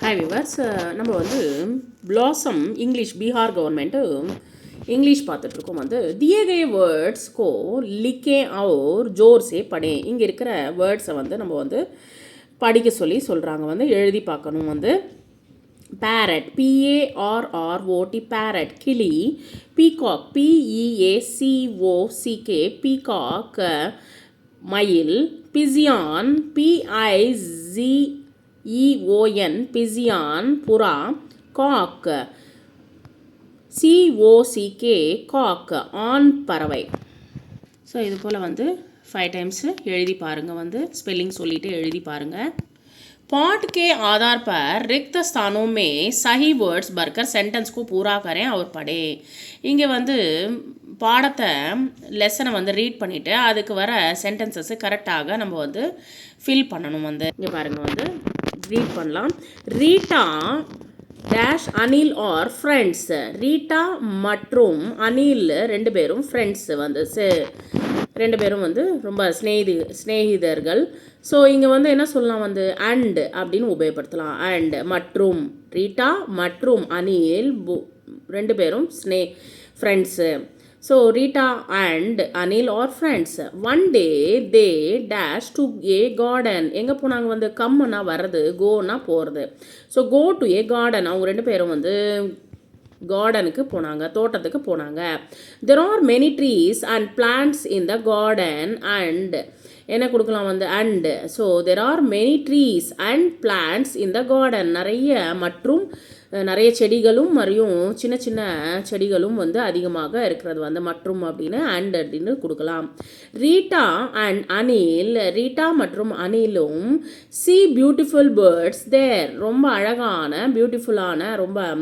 हाय viewers நம்ம வந்து blossom English Bihar government English பார்த்துட்ருக்கோம் வந்து दिए गए वर्ड्स को लिखें और जोर से पढ़ें இங்கே இருக்கிற வேர்ட்ஸை வந்து நம்ம வந்து படிக்க சொல்கிறாங்க வந்து எழுதி பார்க்கணும் வந்து parrot PARROT parrot கிளி peacock PEACOCK peacock மயில் pigeon PIGEON pigeon புறா cock COCK cock ஆண் பறவை ஸோ இது போல் வந்து 5 times எழுதி பாருங்கள் வந்து स्पेलिंग சொல்லிட்டு எழுதி பாருங்கள் पाठ के आधार पर रिक्त स्थानों में सही वर्ड्स भरकर सेंटेंस को पूरा करें और पढ़ें இங்கே வந்து பாடத்தை லெசனை வந்து ரீட் பண்ணிவிட்டு அதுக்கு வர சென்டென்சஸ் கரெக்டாக நம்ம வந்து ஃபில் பண்ணணும் வந்து இங்கே பாருங்கள் வந்து ரீட் பண்ணலாம் Rita dash Anil are friends Rita மற்றும் அனில் ரெண்டு பேரும் ஃப்ரெண்ட்ஸ் வந்து ரெண்டு பேரும் வந்து ரொம்ப ஸ்நேகிதர்கள் ஸோ இங்கே வந்து என்ன சொல்லலாம் வந்து அண்ட் அப்படின்னு உபயோகப்படுத்தலாம் அண்ட் மற்றும் ரீட்டா மற்றும் அனில் ரெண்டு பேரும் friends so Rita and Anil are friends one day they dash to a garden எங்கே போனாங்க வந்து கம்முன்னா வர்றது கோன்னா போகிறது so go to a garden அவங்க ரெண்டு பேரும் வந்து கார்டனுக்கு போனாங்க தோட்டத்துக்கு போனாங்க there are many trees and plants in the garden and என்ன கொடுக்கலாம் வந்து and so there are many trees and plants in the garden நிறைய செடிகளும் மறியும் சின்ன சின்ன செடிகளும் வந்து அதிகமாக இருக்கிறது வந்து மற்றும் அப்படின்னு அண்ட் அப்படின்னு கொடுக்கலாம் ரீட்டா அண்ட் அனில் ரீட்டா மற்றும் அனிலும் சி பியூட்டிஃபுல் பேர்ட்ஸ் தேர் ரொம்ப பியூட்டிஃபுல்லான ரொம்ப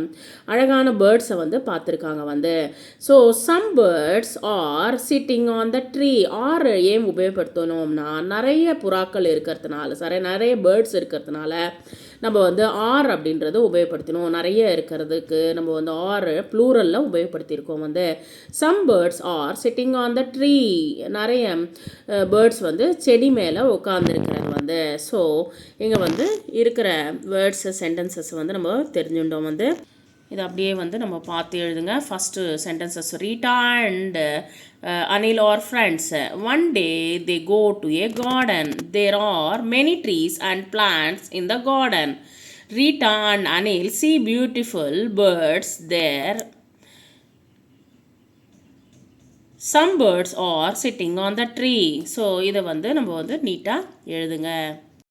அழகான பேர்ட்ஸை வந்து பார்த்துருக்காங்க வந்து so some birds are sitting on the tree are ஏன் உபயோகப்படுத்தணும்னா நிறைய புறாக்கள் இருக்கிறதுனால நிறைய பேர்ட்ஸ் இருக்கிறதுனால நம்ம வந்து ஆர் அப்படின்றத உபயோகப்படுத்தணும் நிறைய இருக்கிறதுக்கு நம்ம வந்து ஆர் ப்ளூரலில் உபயோகப்படுத்தியிருக்கோம் வந்து some birds are sitting on the tree நிறைய பேர்ட்ஸ் வந்து செடி மேலே உட்காந்துருக்கிறாங்க வந்து ஸோ இங்கே வந்து இருக்கிற வேர்ட்ஸ் சென்டென்சஸ் வந்து நம்ம தெரிஞ்சுட்டோம் வந்து இது அப்படியே வந்து நம்ம பார்த்து எழுதுங்க first sentences Rita and Anil are friends one day they go to a garden there are many trees and plants in the garden Rita and Anil see beautiful birds there some birds are sitting on the tree so இதை வந்து நம்ம வந்து நீட்டாக எழுதுங்க